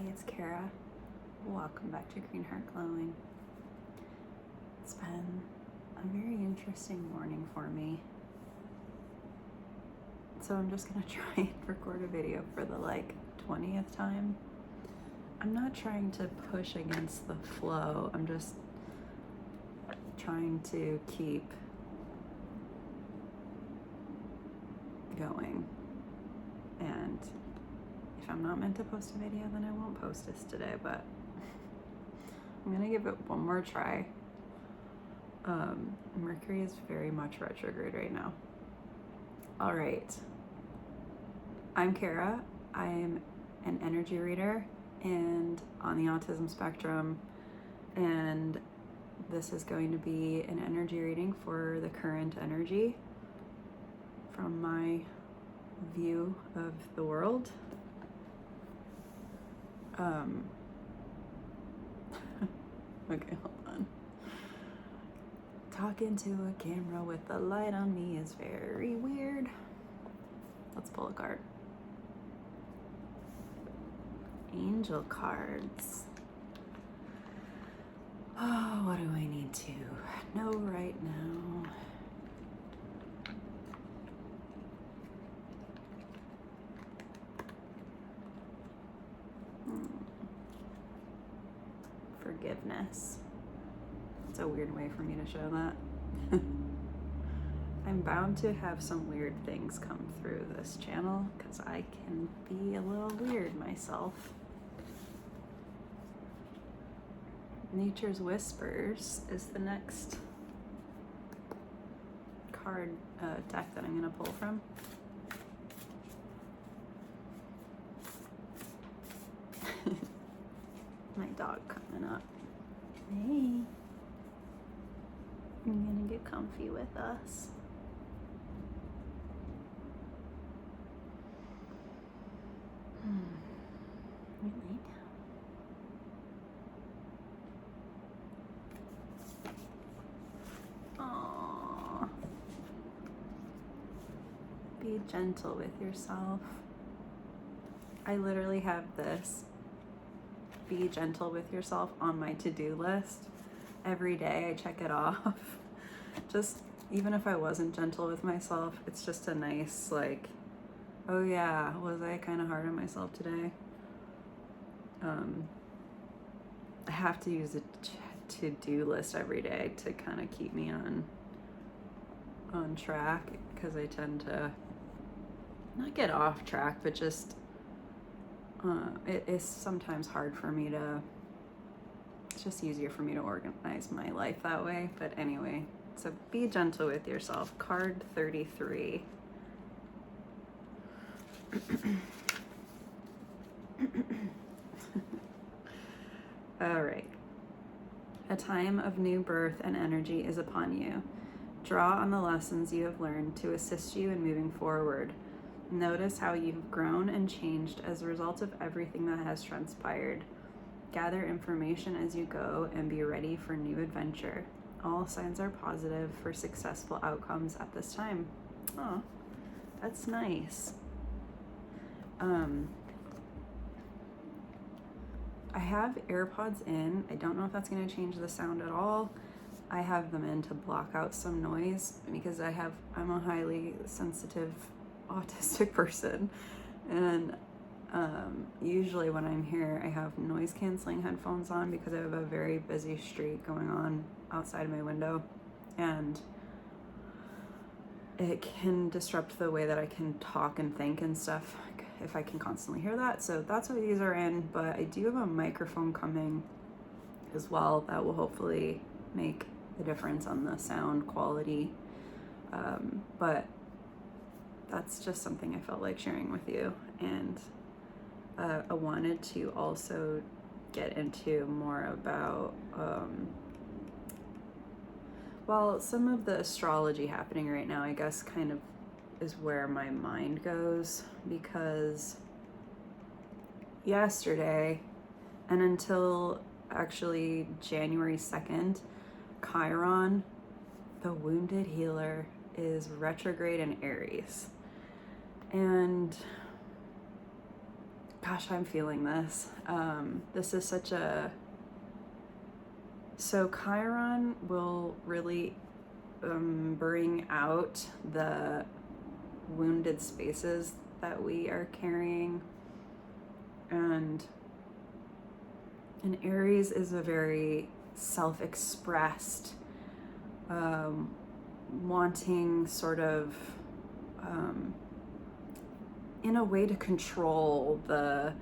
it's Kara. Welcome back to Green Heart Glowing. It's been a very interesting morning for me. So I'm just gonna try and record a video for the 20th time. I'm not trying to push against the flow. I'm just trying to keep going. And if I'm not meant to post a video, then I won't post this today, but I'm gonna give it one more try. Mercury is very much retrograde right now. All right. I'm Kara. I'm an energy reader and on the autism spectrum, and this is going to be an energy reading for the current energy from my view of the world. Okay, hold on. Talking to a camera with the light on me is very weird. Let's pull a card. Angel cards. Oh, what do I need to know right now? Forgiveness. It's a weird way for me to show that. I'm bound to have some weird things come through this channel because I can be a little weird myself. Nature's Whispers is the next card deck that I'm going to pull from. My dog coming up. Hey. I'm gonna get comfy with us. Really? Aww. Be gentle with yourself. I literally have this be gentle with yourself on my to-do list. Every day I check it off. Just even if I wasn't gentle with myself, it's just a nice oh yeah, was I kind of hard on myself today? I have to use a to-do list every day to kind of keep me on track, because I tend to not get off track, but just it is sometimes hard for me to, it's just easier for me to organize my life that way. But anyway, so be gentle with yourself. Card 33. All right. A time of new birth and energy is upon you. Draw on the lessons you have learned to assist you in moving forward. Notice how you've grown and changed as a result of everything that has transpired. Gather information as you go and be ready for new adventure. All signs are positive for successful outcomes at this time. Oh, that's nice. I have AirPods in. I don't know if that's going to change the sound at all. I have them in to block out some noise because I'm a highly sensitive autistic person, and usually when I'm here I have noise canceling headphones on because I have a very busy street going on outside of my window, and it can disrupt the way that I can talk and think and stuff if I can constantly hear that. So that's what these are in, but I do have a microphone coming as well that will hopefully make the difference on the sound quality, but that's just something I felt like sharing with you. And I wanted to also get into more about, some of the astrology happening right now, I guess, kind of is where my mind goes, because yesterday and until actually January 2nd, Chiron, the wounded healer, is retrograde in Aries. And gosh, I'm feeling this. This is such a... So Chiron will really bring out the wounded spaces that we are carrying. And Aries is a very self-expressed, wanting sort of, in a way, to control the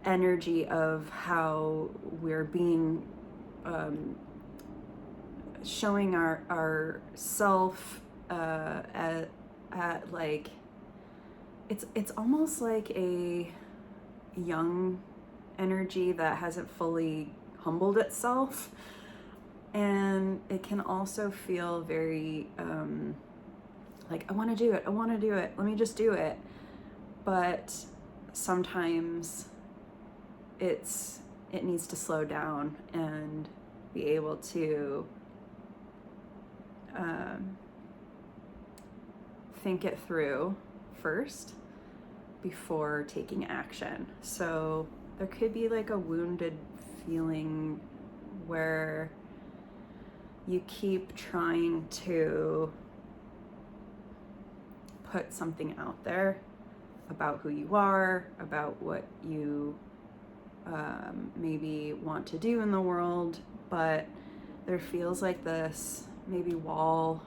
energy of how we're being, showing our self at like, it's almost like a young energy that hasn't fully humbled itself, and it can also feel very like, I want to do it, let me just do it. But sometimes it needs to slow down and be able to think it through first before taking action. So there could be like a wounded feeling where you keep trying to put something out there about who you are, about what you maybe want to do in the world, but there feels like this maybe wall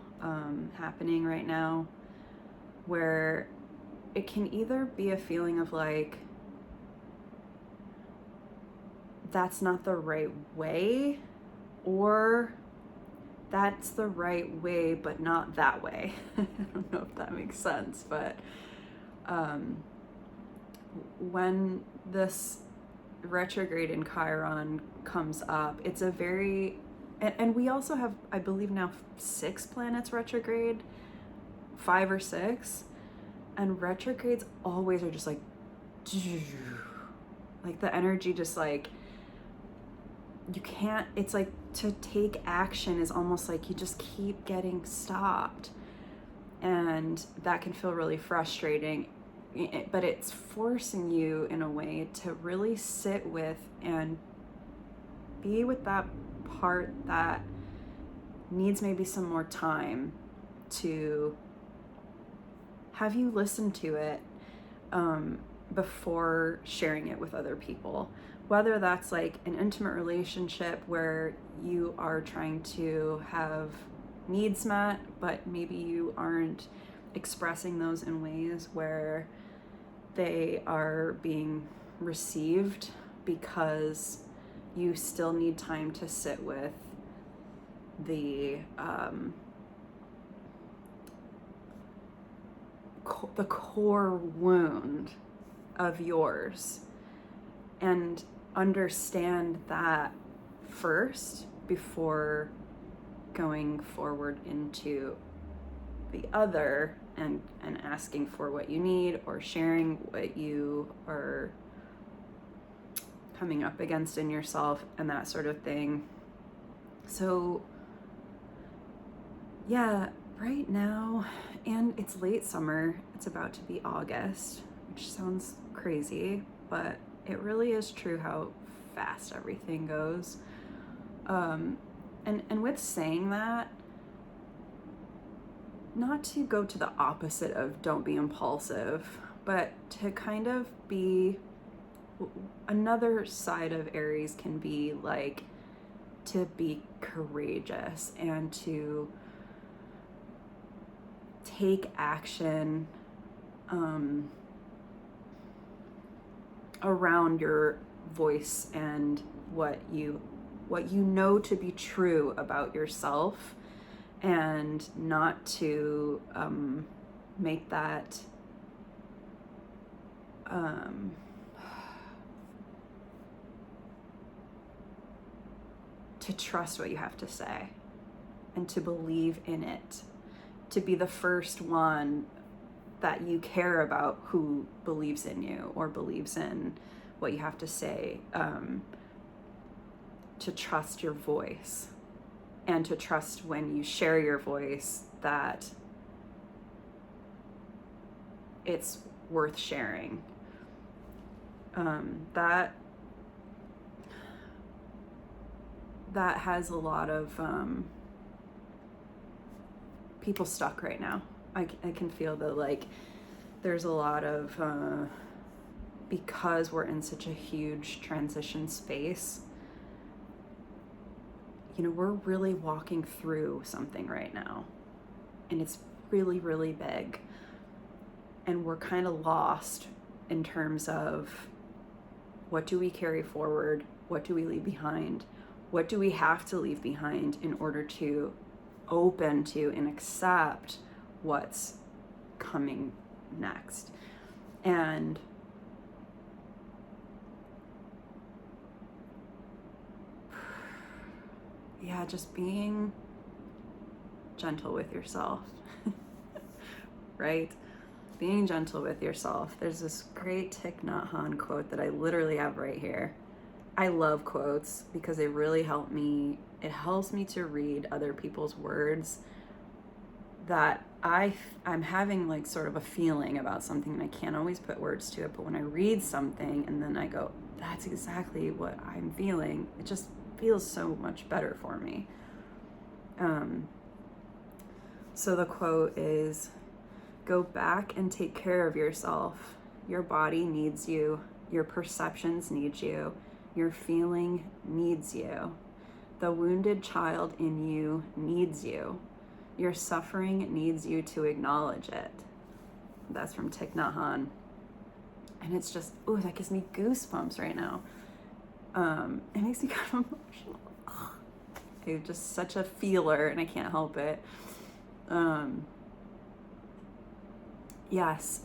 happening right now, where it can either be a feeling of like, that's not the right way, or that's the right way but not that way. I don't know if that makes sense, but when this retrograde in Chiron comes up, it's a very, and we also have, I believe now, 6 planets retrograde, 5 or 6, and retrogrades always are just like the energy just like, you can't, it's like to take action is almost like you just keep getting stopped, and that can feel really frustrating, but it's forcing you in a way to really sit with and be with that part that needs maybe some more time to have you listen to it before sharing it with other people. Whether that's like an intimate relationship where you are trying to have needs met, but maybe you aren't expressing those in ways where they are being received, because you still need time to sit with the core wound of yours, and understand that first before going forward into the other and asking for what you need or sharing what you are coming up against in yourself and that sort of thing. So yeah, right now, and it's late summer, it's about to be August, which sounds crazy, but it really is true how fast everything goes. And with saying that, not to go to the opposite of don't be impulsive, but to kind of be, another side of Aries can be like to be courageous and to take action around your voice and what you know to be true about yourself, and not to make that to trust what you have to say and to believe in it, to be the first one that you care about who believes in you or believes in what you have to say, to trust your voice, and to trust when you share your voice that it's worth sharing. That has a lot of people stuck right now. I can feel that, like, there's a lot of because we're in such a huge transition space, you know, we're really walking through something right now, and it's really, really big, and we're kind of lost in terms of what do we carry forward, what do we leave behind, what do we have to leave behind in order to open to and accept what's coming next. And yeah, just being gentle with yourself, right? Being gentle with yourself. There's this great Thich Nhat quote that I literally have right here. I love quotes because they really help me. It helps me to read other people's words that I'm having, like, sort of a feeling about something, and I can't always put words to it, but when I read something and then I go, that's exactly what I'm feeling, it just feels so much better for me. So the quote is, go back and take care of yourself. Your body needs you. Your perceptions need you. Your feeling needs you. The wounded child in you needs you. Your suffering needs you to acknowledge it. That's from Thich Nhat. And it's just, ooh, that gives me goosebumps right now. It makes me kind of emotional. I'm just such a feeler, and I can't help it. Yes,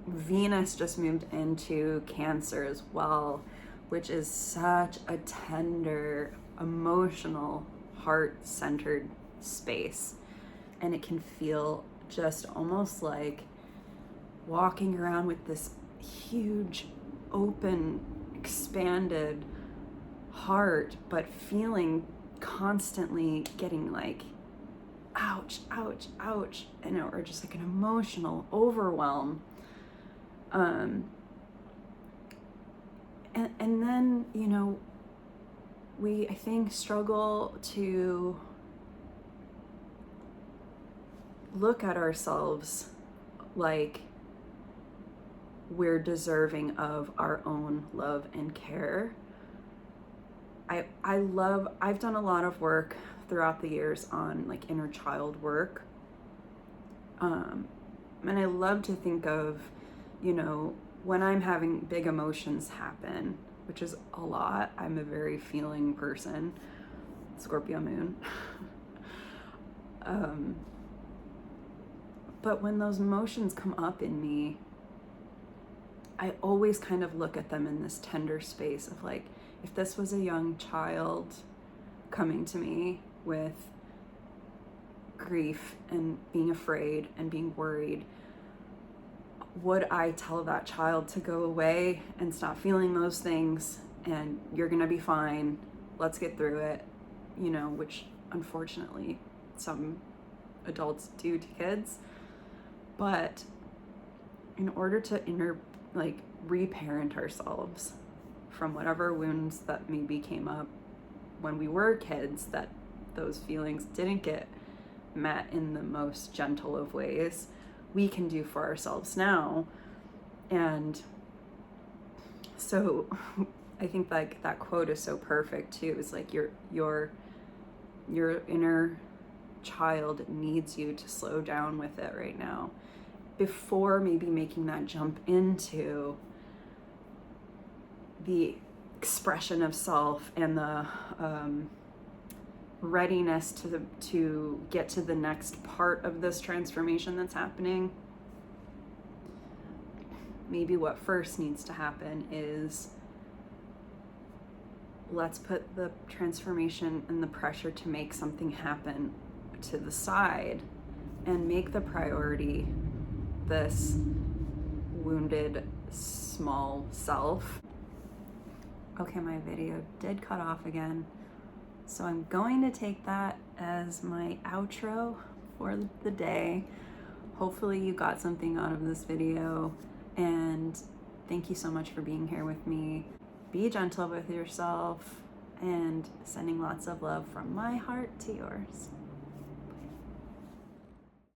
Venus just moved into Cancer as well, which is such a tender, emotional, heart-centered space. And it can feel just almost like walking around with this huge, open, expanded heart, but feeling constantly getting like, ouch, ouch, ouch, or just like an emotional overwhelm. And then, you know, we, I think, struggle to look at ourselves like we're deserving of our own love and care. I've done a lot of work throughout the years on, like, inner child work. And I love to think of, you know, when I'm having big emotions happen, which is a lot. I'm a very feeling person, Scorpio moon. But when those emotions come up in me, I always kind of look at them in this tender space of, like, if this was a young child coming to me with grief and being afraid and being worried, would I tell that child to go away and stop feeling those things, and you're gonna be fine, let's get through it, you know, which unfortunately some adults do to kids. But in order to reparent ourselves from whatever wounds that maybe came up when we were kids, that those feelings didn't get met in the most gentle of ways, we can do for ourselves now. And so I think, like, that quote is so perfect too. It's like your inner child needs you to slow down with it right now, before maybe making that jump into the expression of self and the readiness to get to the next part of this transformation that's happening. Maybe what first needs to happen is, let's put the transformation and the pressure to make something happen to the side and make the priority this wounded small self. Okay, my video did cut off again, so I'm going to take that as my outro for the day. Hopefully you got something out of this video, and Thank you so much for being here with me. Be gentle with yourself, and sending lots of love from my heart to yours.